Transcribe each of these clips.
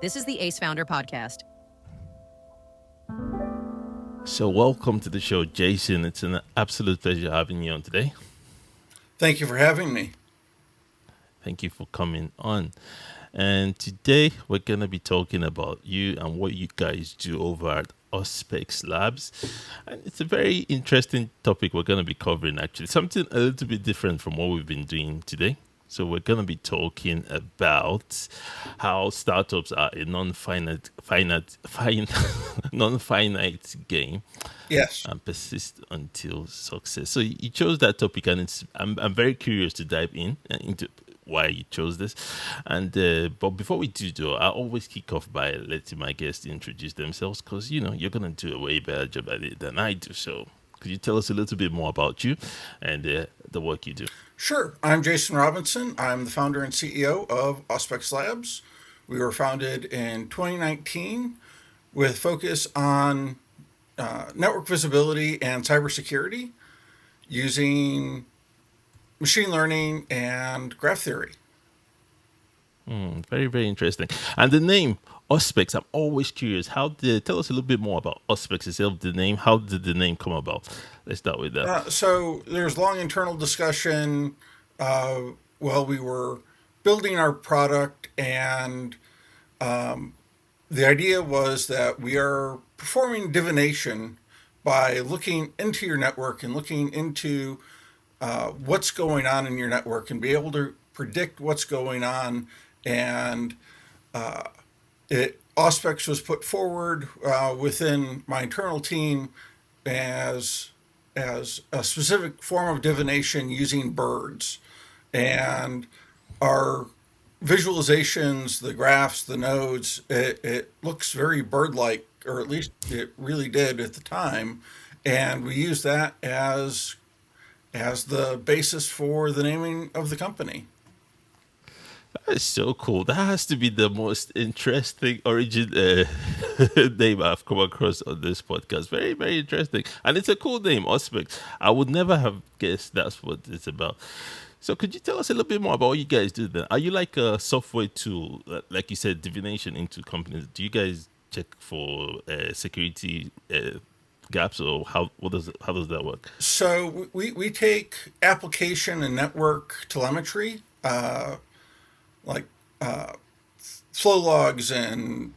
This is the Ace Founder Podcast. So welcome to the show, Jason. It's an absolute pleasure having you on today. Thank you for having me. Thank you for coming on. And today we're going to be talking about you and what you guys do over at Auspex Labs. And it's a very interesting topic we're going to be covering, actually. Something a little bit different from what we've been doing today. So we're going to be talking about how startups are a non-finite game. Yes. And persist until success. So you chose that topic, and I'm very curious to dive into why you chose this. And but before we do, though, I always kick off by letting my guests introduce themselves, because you're gonna do a way better job at it than I do. So could you tell us a little bit more about you and the work you do? Sure. I'm Jason Robinson. I'm the founder and CEO of Auspex Labs. We were founded in 2019 with focus on network visibility and cybersecurity using machine learning and graph theory. Very, very interesting. And the name Auspex, I'm always curious. Tell us a little bit more about Auspex itself, the name. How did the name come about? Let's start with that. So there's long internal discussion while we were building our product, and the idea was that we are performing divination by looking into your network and looking into what's going on in your network and be able to predict what's going on. And Auspex was put forward within my internal team as a specific form of divination using birds. And our visualizations, the graphs, the nodes, it looks very bird-like, or at least it really did at the time. And we use that as the basis for the naming of the company. That is so cool. That has to be the most interesting origin name I've come across on this podcast. Very, very interesting. And it's a cool name, Auspex. I would never have guessed that's what it's about. So could you tell us a little bit more about what you guys do then? Are you like a software tool, like you said, divination into companies? Do you guys check for security gaps, or how does that work? So we take application and network telemetry, like flow logs and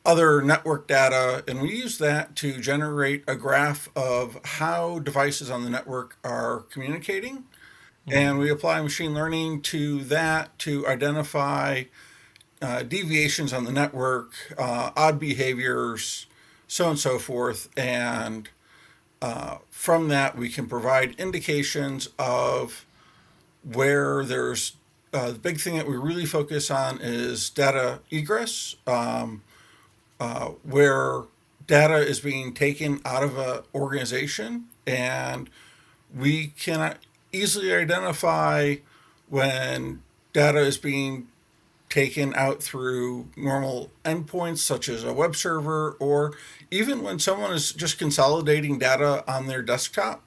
other network data, and we use that to generate a graph of how devices on the network are communicating. And we apply machine learning to that to identify deviations on the network, odd behaviors, so on and so forth. And from that, we can provide indications of where there's the big thing that we really focus on is data egress, where data is being taken out of an organization, and we can easily identify when data is being taken out through normal endpoints such as a web server, or even when someone is just consolidating data on their desktop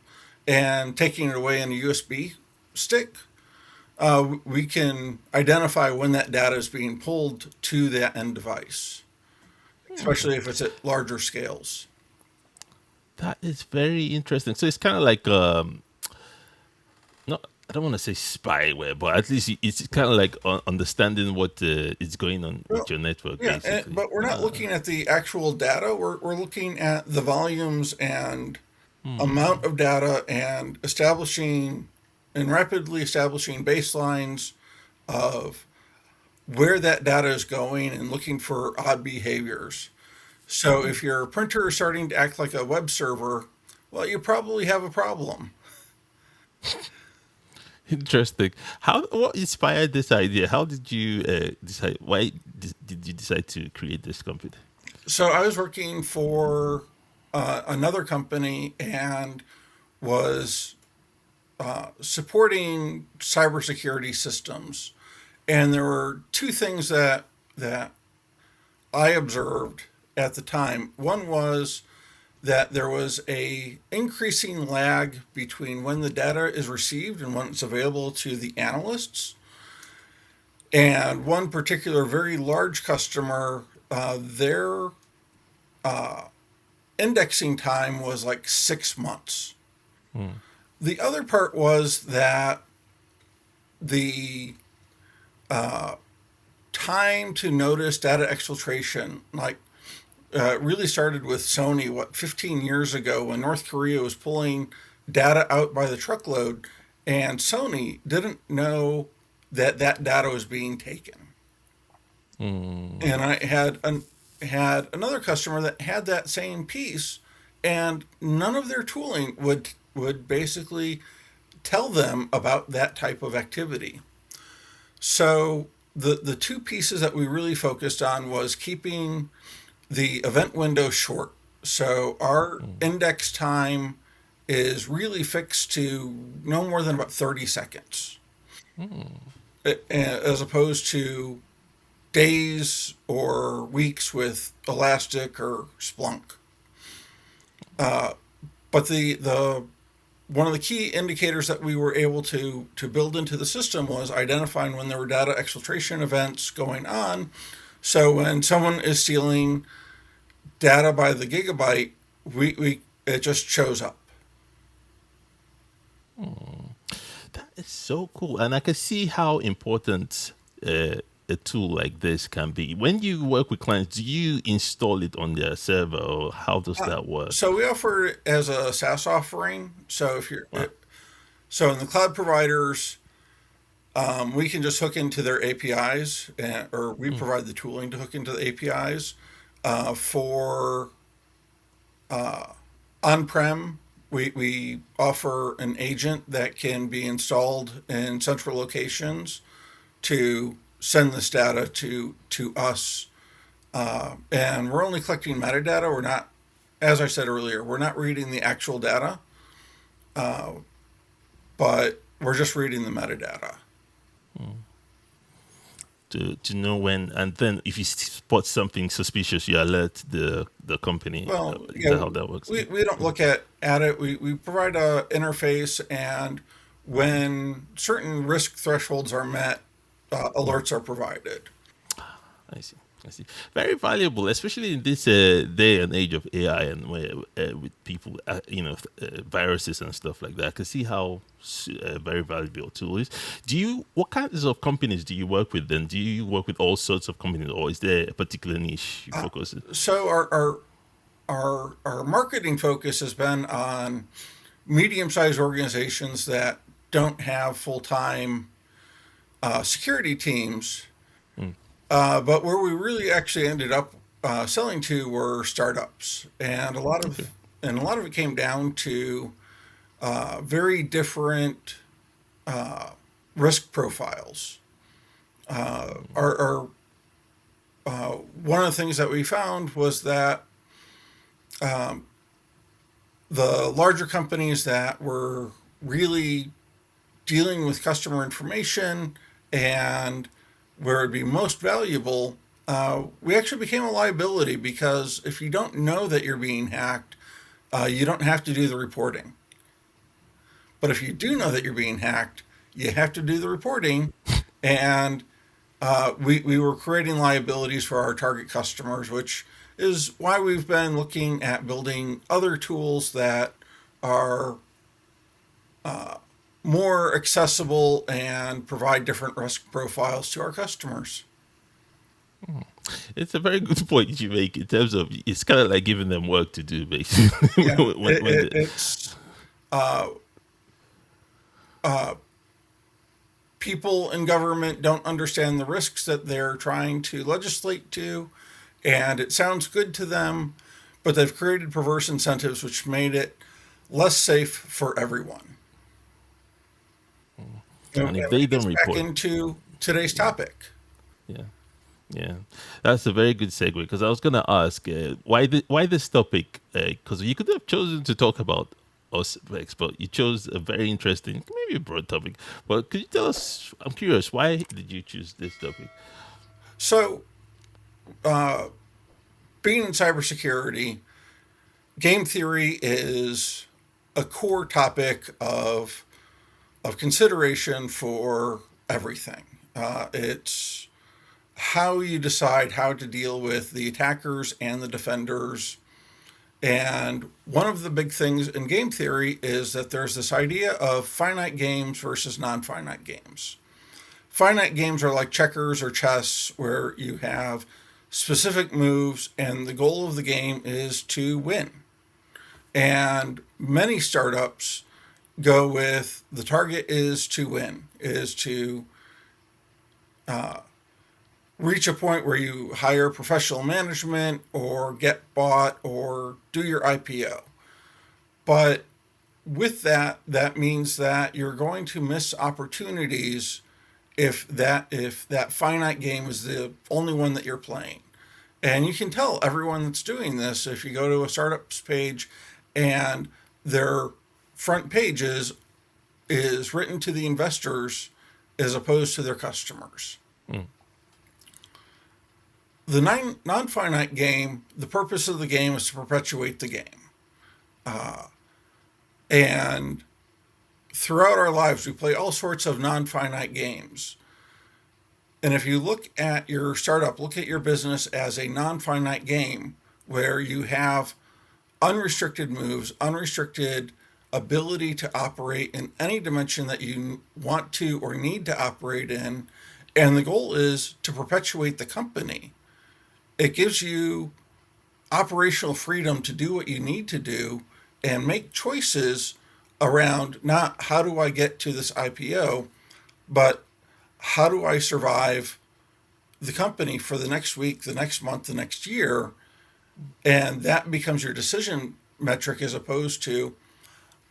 and taking it away in a USB stick. We can identify when that data is being pulled to that end device, especially if it's at larger scales. That is very interesting. So it's kind of like not, I don't want to say spyware, but at least it's kind of like understanding what is going on with your network, Yeah, basically. but we're not looking at the actual data. We're looking at the volumes and amount of data, and rapidly establishing baselines of where that data is going and looking for odd behaviors. So if your printer is starting to act like a web server, well, you probably have a problem. Interesting. What inspired this idea? How did you decide? Why did you decide to create this company? So I was working for another company and was supporting cybersecurity systems. And there were two things that I observed at the time. One was that there was a increasing lag between when the data is received and when it's available to the analysts. And one particular very large customer, their indexing time was like 6 months. Mm. The other part was that the time to notice data exfiltration, like really started with Sony, 15 years ago when North Korea was pulling data out by the truckload, and Sony didn't know that that data was being taken. Mm. And had another customer that had that same piece, and none of their tooling would basically tell them about that type of activity. So the two pieces that we really focused on was keeping the event window short. So our Mm. index time is really fixed to no more than about 30 seconds, Mm. as opposed to days or weeks with Elastic or Splunk. But the one of the key indicators that we were able to build into the system was identifying when there were data exfiltration events going on. So when someone is stealing data by the gigabyte, we it just shows up. Mm. That is so cool, and I can see how important a tool like this can be. When you work with clients, do you install it on their server, or how does Uh, that work? so we offer it as a SaaS offering. So if you're Wow. so in the cloud providers, we can just hook into their APIs, or we Mm. provide the tooling to hook into the APIs. For on-prem, we offer an agent that can be installed in central locations to send this data to us. And we're only collecting metadata. We're not, as I said earlier, we're not reading the actual data, but we're just reading the metadata. Mm. To know when, and then if you spot something suspicious, you alert the company. Well, Is that yeah, how that works? we don't look at it. We provide a interface, and when certain risk thresholds are met, Mm. alerts are provided. I see. I see. Very valuable, especially in this day and age of AI and where with people, viruses and stuff like that. I can see how very valuable a tool is. Do you? What kinds of companies do you work with? Then, do you work with all sorts of companies, or is there a particular niche you Uh, focus on? so our marketing focus has been on medium-sized organizations that don't have full-time security teams. Mm. But where we really actually ended up selling to were startups, Okay. and a lot of it came down to very different risk profiles. Our One of the things that we found was that the larger companies that were really dealing with customer information and where it'd be most valuable, we actually became a liability because if you don't know that you're being hacked, you don't have to do the reporting. But if you do know that you're being hacked, you have to do the reporting. And we were creating liabilities for our target customers, which is why we've been looking at building other tools that are more accessible and provide different risk profiles to our customers. It's a very good point you make in terms of it's kind of like giving them work to do, basically. Yeah, When it's uh, uh, people in government don't understand the risks that they're trying to legislate to, and it sounds good to them, but they've created perverse incentives which made it less safe for everyone. and if they It gets don't back report, into today's topic. yeah. Yeah, that's a very good segue because I was gonna ask why this topic because you could have chosen to talk about Auspex, but you chose a very interesting, maybe a broad topic. But could you tell us? I'm curious, why did you choose this topic? So, uh, being in cybersecurity, game theory is a core topic of consideration for everything. It's how you decide how to deal with the attackers and the defenders. And one of the big things in game theory is that there's this idea of finite games versus non finite games. Finite games are like checkers or chess, where you have specific moves, and the goal of the game is to win. And many startups go with the target is to win, is to reach a point where you hire professional management or get bought or do your IPO. But with that, that means that you're going to miss opportunities if that finite game is the only one that you're playing. And you can tell everyone that's doing this if you go to a startup's page and their front page is written to the investors as opposed to their customers. Mm. The non finite game, the purpose of the game is to perpetuate the game. And throughout our lives, we play all sorts of non finite games. And if you look at your startup, look at your business as a non finite game where you have unrestricted moves, unrestricted ability to operate in any dimension that you want to or need to operate in. And the goal is to perpetuate the company. It gives you operational freedom to do what you need to do and make choices around not how do I get to this IPO, but how do I survive the company for the next week, the next month, the next year. And that becomes your decision metric as opposed to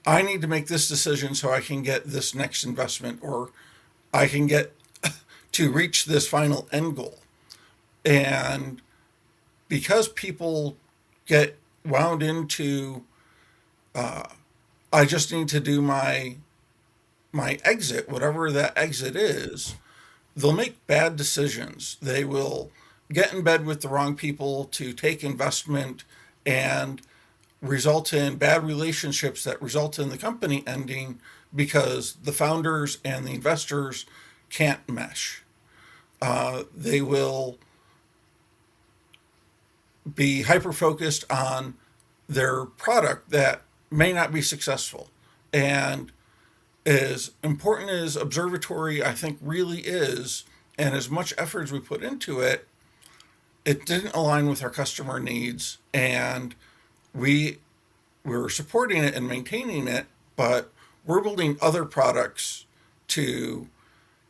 I need to make this decision so I can get this next investment or I can get to reach this final end goal. And because people get wound into I just need to do my exit, whatever that exit is, they'll make bad decisions. They will get in bed with the wrong people to take investment and result in bad relationships that result in the company ending because the founders and the investors can't mesh. They will be hyper focused on their product that may not be successful. And as important as observatory I think really is, and as much effort as we put into it, it didn't align with our customer needs, and we're supporting it and maintaining it, but we're building other products to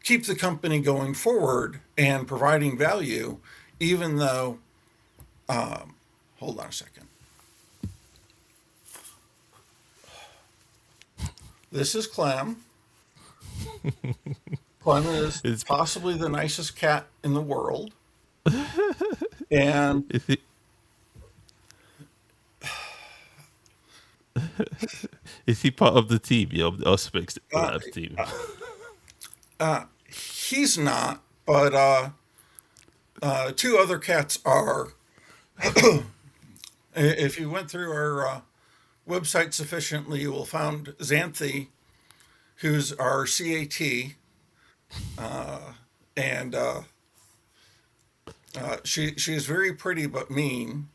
keep the company going forward and providing value, even though, hold on a second. This is Clem. Clem is It's possibly the nicest cat in the world. And is he, is he part of the team? Yeah, of the Auspex uh, Labs team. he's not, but two other cats are. If you went through our website sufficiently, you will find Xanthi, who's our CAT, and she is very pretty but mean.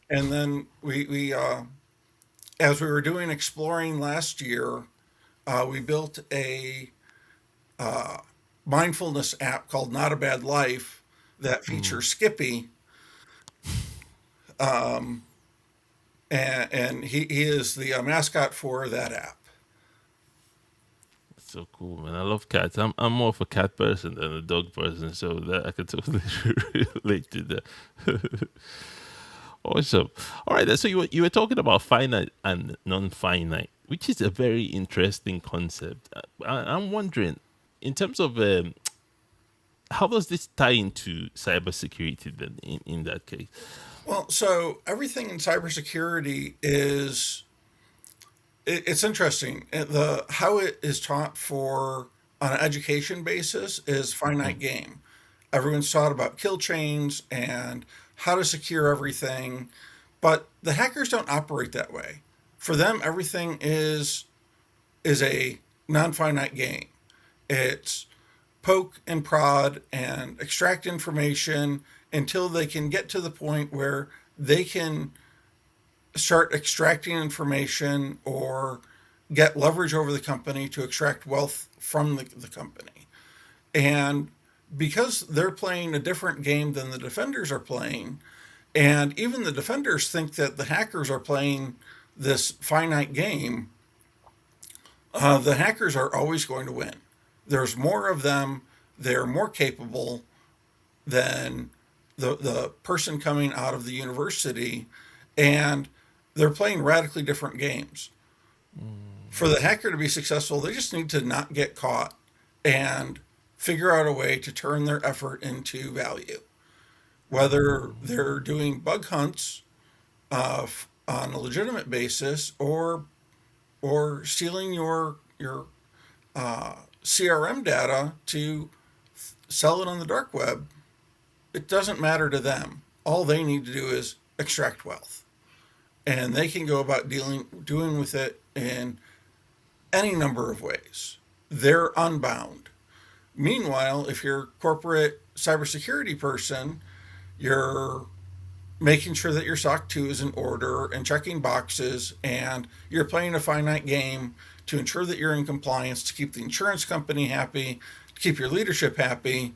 And then we as we were doing exploring last year, we built a mindfulness app called Not a Bad Life that Mm, features Skippy, and he is the mascot for that app. so cool, man. I love cats. I'm more of a cat person than a dog person, so that I can totally relate to that. Awesome. All right. So you were talking about finite and non-finite, which is a very interesting concept. I'm wondering, in terms of how does this tie into cybersecurity then? In that case, Well, so everything in cybersecurity is it's interesting. The how it is taught for on an education basis is finite mm, game. Everyone's taught about kill chains and how to secure everything, but the hackers don't operate that way. For them, everything is a non-finite game. It's poke and prod and extract information until they can get to the point where they can start extracting information or get leverage over the company to extract wealth from the company. And because they're playing a different game than the defenders are playing, and even the defenders think that the hackers are playing this finite game, the hackers are always going to win. There's more of them, they're more capable than the person coming out of the university, and they're playing radically different games. For the hacker to be successful, they just need to not get caught and figure out a way to turn their effort into value. Whether they're doing bug hunts on a legitimate basis, or stealing your CRM data to sell it on the dark web, it doesn't matter to them. All they need to do is extract wealth, and they can go about doing with it in any number of ways. They're unbound. Meanwhile, if you're a corporate cybersecurity person, you're making sure that your SOC 2 is in order and checking boxes, and you're playing a finite game to ensure that you're in compliance, to keep the insurance company happy, to keep your leadership happy.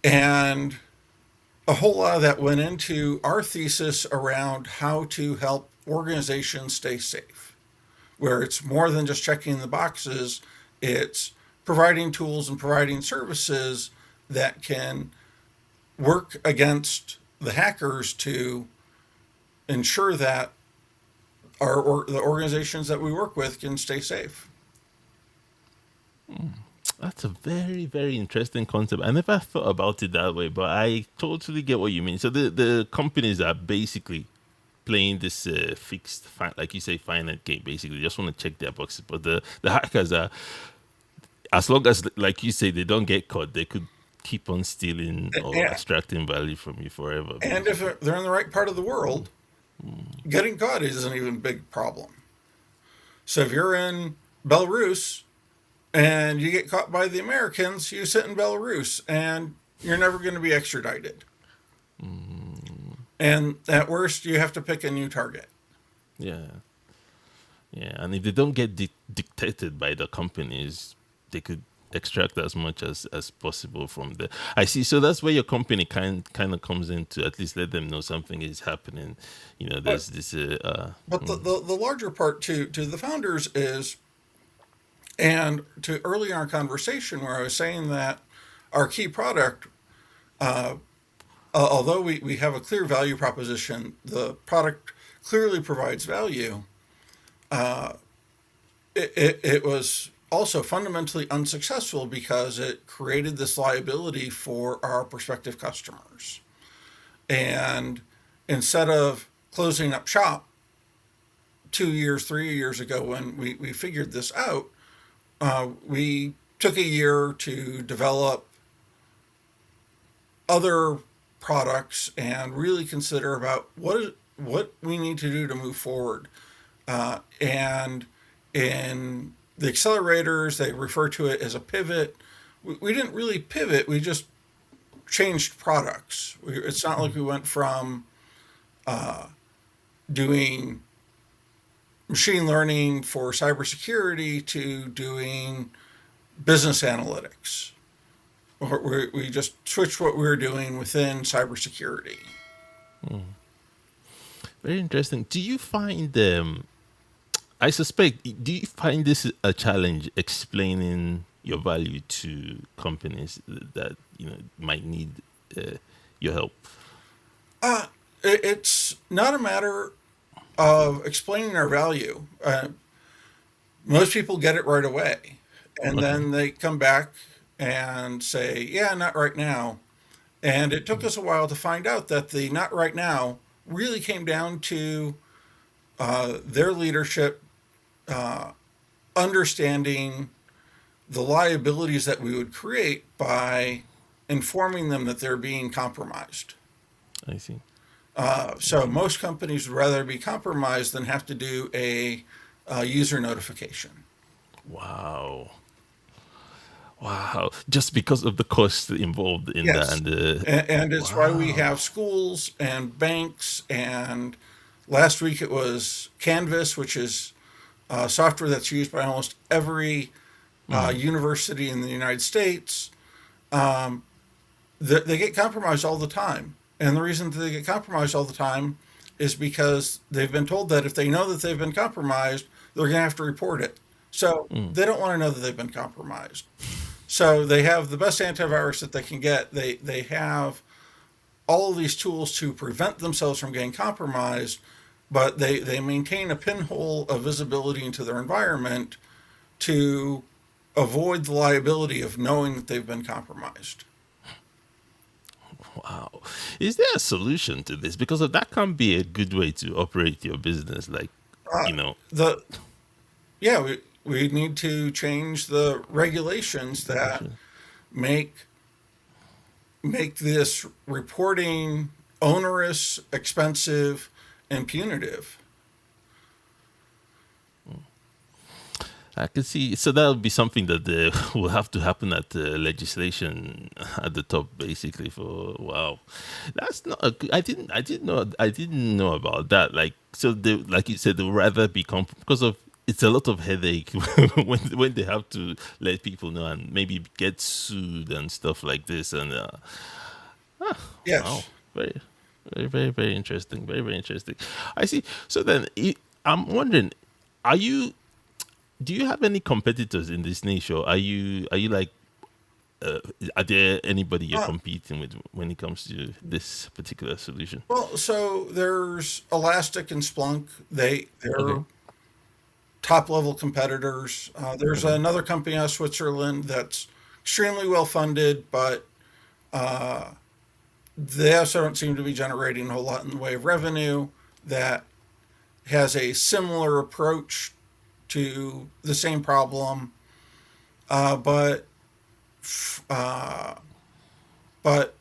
And a whole lot of that went into our thesis around how to help organizations stay safe, where it's more than just checking the boxes, it's providing tools and providing services that can work against the hackers to ensure that the organizations that we work with can stay safe. That's a very, very interesting concept. I never thought about it that way, but I totally get what you mean. So the companies are basically playing this fixed, like you say, finite game. Basically, they just want to check their boxes. But the hackers are, as long as, like you say, they don't get caught, they could keep on stealing or And, extracting value from you forever. and if Basically, they're in the right part of the world, getting caught isn't even a big problem. So if you're in Belarus and you get caught by the Americans, you sit in Belarus and you're never going to be extradited. And at worst, you have to pick a new target. yeah, yeah. And if they don't get dictated by the companies, they could extract as much as possible from the. I see. So that's where your company kind of comes in to at least let them know something is happening. But There's this. but the larger part to the founders is, and to early in our conversation where I was saying that our key product, although we have a clear value proposition, the product clearly provides value. It was also fundamentally unsuccessful because it created this liability for our prospective customers. And instead of closing up shop 2 years, 3 years ago when we figured this out, we took a year to develop other products and really consider about what we need to do to move forward. And in the accelerators, they refer to it as a pivot. We didn't really pivot, we just changed products. It's not like we went from doing machine learning for cybersecurity to doing business analytics. We just switched what we were doing within cybersecurity. Very interesting. Do you find I suspect. Do you find this a challenge explaining your value to companies that might need your help? It's not a matter of explaining our value. Most people get it right away, and Okay. then they come back and say, "Yeah, not right now." And it took us a while to find out that the "not right now" really came down to their leadership understanding the liabilities that we would create by informing them that they're being compromised. I see. So most companies would rather be compromised than have to do a user notification. Wow. Wow. Just because of the cost involved in that Yes. and the And it's why we wow. have schools and banks. And last week it was Canvas, which is software that's used by almost every Mm, university in the United States. They get compromised all the time. And the reason that they get compromised all the time is because they've been told that if they know that they've been compromised, they're going to have to report it. So mm. they don't want to know that they've been compromised. So they have the best antivirus that they can get. They have all of these tools to prevent themselves from getting compromised, but they maintain a pinhole of visibility into their environment to avoid the liability of knowing that they've been compromised. Wow. Is there a solution to this? Because that can be a good way to operate your business. Like, Uh, you know, the yeah, we need to change the regulations that make make this reporting onerous, expensive, and punitive. I can see. So that would be something that will have to happen at the legislation at the top, basically. For wow, that's not. I didn't know. I didn't know about that. Like, so they, like you said, they'll rather be because of it's a lot of headache when they have to let people know and maybe get sued and stuff like this. And wow, Yes. very, very interesting. Very, very interesting. I see. So then, I'm wondering, are you? Do you have any competitors in this niche, or are you like are there anybody you're Uh, competing with when it comes to this particular solution? well, so there's Elastic and Splunk. They're Okay, top level competitors. There's okay, another company out of Switzerland that's extremely well funded, but they also don't seem to be generating a whole lot in the way of revenue. That has a similar approach to the same problem, but uh, but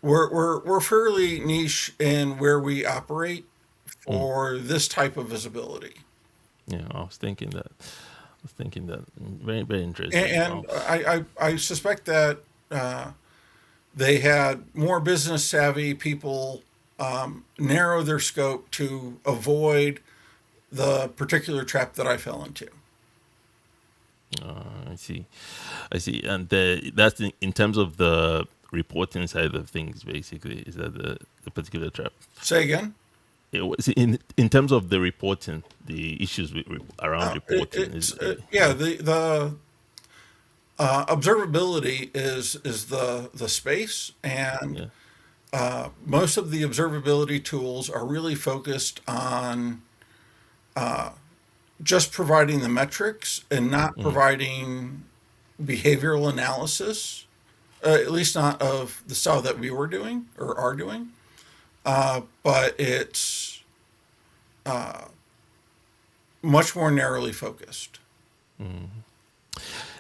we're fairly niche in where we operate mm. for this type of visibility. Yeah, I was thinking that. I was thinking that. Very, very interesting. Wow. And I suspect that they had more business savvy people narrow their scope to avoid the particular trap that I fell into. I see. I see. And that's in terms of the reporting side of things. Basically, is that the particular trap? Say again? It was in terms of the reporting, the issues with around reporting is Yeah, yeah, the observability is the space, and yeah. most of the observability tools are really focused on just providing the metrics and not Mm. providing behavioral analysis, at least not of the style that we were doing or are doing. But it's much more narrowly focused.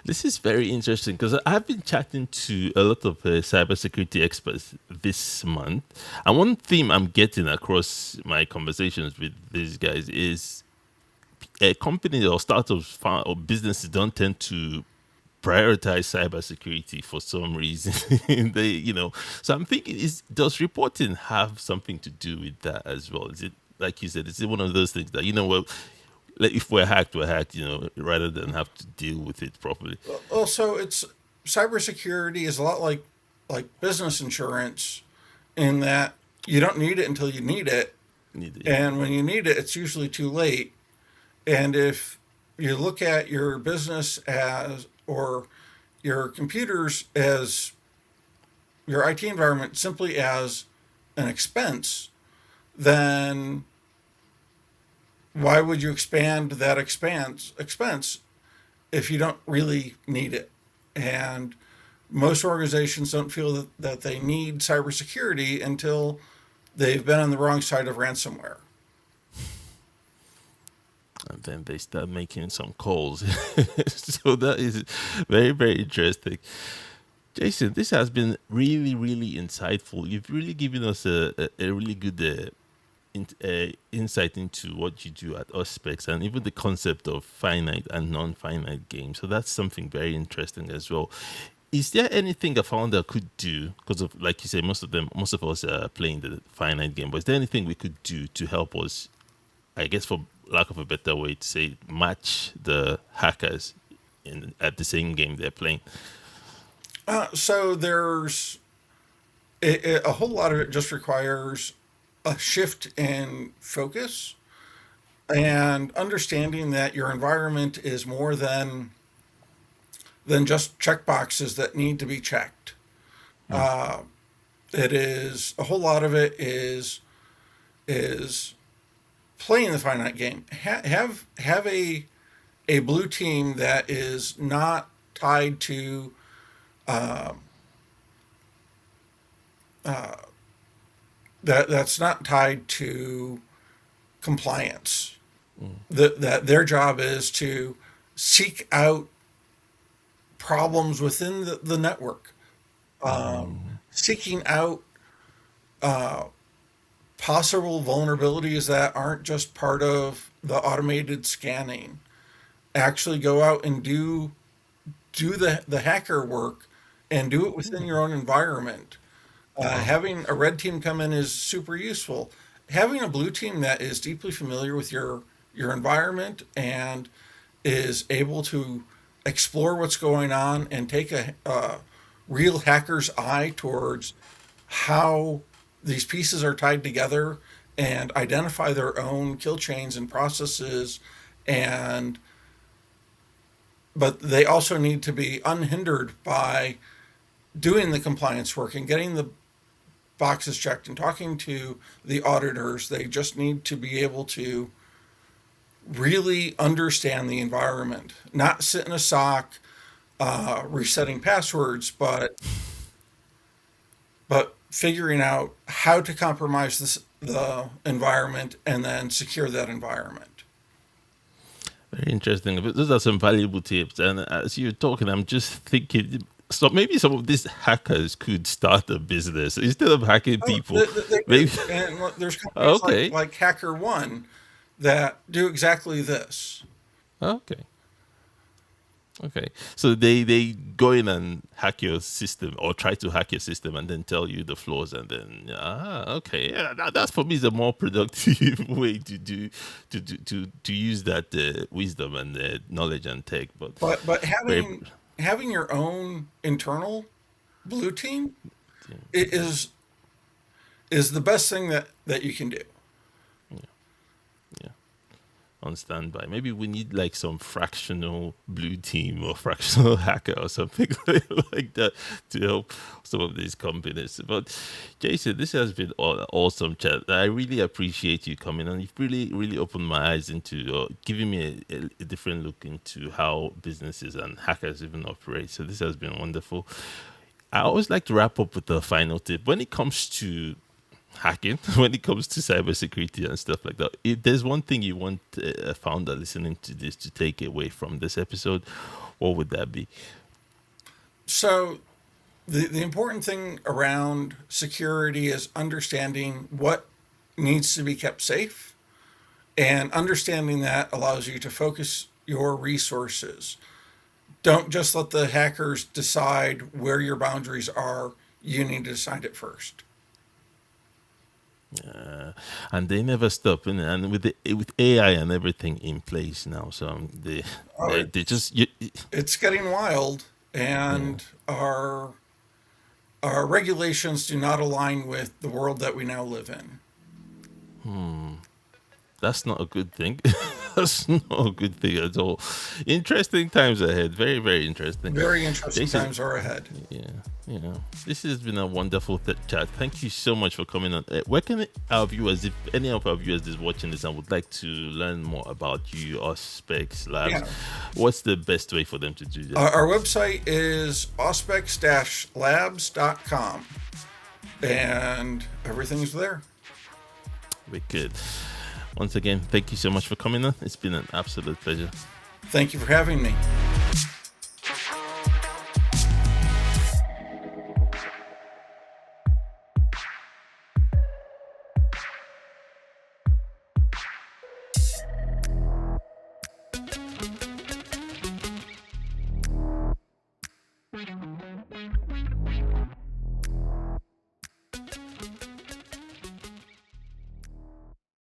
This is very interesting because I've been chatting to a lot of cybersecurity experts this month, and one theme I'm getting across my conversations with these guys is companies or startups or businesses don't tend to prioritize cybersecurity for some reason. They, so I'm thinking, does reporting have something to do with that as well? Is it like you said? Is it one of those things that well, like if we're hacked, rather than have to deal with it properly? Well, so it's cybersecurity is a lot like business insurance in that you don't need it until you need it, Yeah. and when you need it, it's usually too late. And if you look at your business as or your computers as your IT environment simply as an expense, then why would you expand that expense if you don't really need it? And most organizations don't feel that they need cybersecurity until they've been on the wrong side of ransomware. And then they start making some calls. So that is very, very interesting. Jason, this has been really, really insightful. You've really given us a really good insight into what you do at Auspex and even the concept of finite and non-finite games. So that's something very interesting as well. Is there anything a founder could do, because of, like you say, most of us are playing the finite game, but is there anything we could do to help us, I guess, for lack of a better way to say, match the hackers at the same game they're playing? So there's a whole lot of it just requires a shift in focus and understanding that your environment is more than just checkboxes that need to be checked. Mm. It is a whole lot of it is playing the finite game. Have a blue team that is not tied to that's not tied to compliance. That their job is to seek out problems within the network, seeking out possible vulnerabilities that aren't just part of the automated scanning. Actually, go out and do the hacker work and do it within your own environment. Wow. Having a red team come in is super useful. Having a blue team that is deeply familiar with your environment and is able to explore what's going on and take a real hacker's eye towards how these pieces are tied together and identify their own kill chains and processes, and but they also need to be unhindered by doing the compliance work and getting the boxes checked and talking to the auditors. They just need to be able to really understand the environment, not sit in a SOC resetting passwords, but figuring out how to compromise the environment and then secure that environment. Very interesting. But those are some valuable tips. And as you're talking, I'm just thinking, so maybe some of these hackers could start a business instead of hacking Oh, people. they Maybe. do, and look, there's companies Okay. like HackerOne that do exactly this. Okay. Okay. So they go in and hack your system or try to hack your system and then tell you the flaws and then okay. Yeah, that's for me the more productive way to use that wisdom and knowledge and tech. But But very having your own internal blue team yeah, is the best thing that you can do. yeah. On standby. Maybe we need like some fractional blue team or fractional hacker or something like that to help some of these companies. But Jason, this has been awesome chat. I really appreciate you coming on. You've really opened my eyes into giving me a different look into how businesses and hackers even operate. So this has been wonderful. I always like to wrap up with a final tip when it comes to hacking, when it comes to cybersecurity and stuff like that. If there's one thing you want a founder listening to this to take away from this episode, what would that be? So the important thing around security is understanding what needs to be kept safe, and understanding that allows you to focus your resources. Don't just let the hackers decide where your boundaries are. You need to decide it first. And they never stop, and with AI and everything in place now, so Oh, they just it's getting wild, yeah. and our regulations do not align with the world that we now live in. That's not a good thing. That's not a good thing at all. Interesting times ahead. Very interesting. Very interesting Jason, times are ahead. yeah, this has been a wonderful chat. Thank you so much for coming on. Where can our viewers, if any of our viewers is watching this and would like to learn more about you or Specs Labs, Yeah. what's the best way for them to do that? Our website is auspex-labs.com, and everything's there. Wicked. Once again, thank you so much for coming on. It's been an absolute pleasure. Thank you for having me.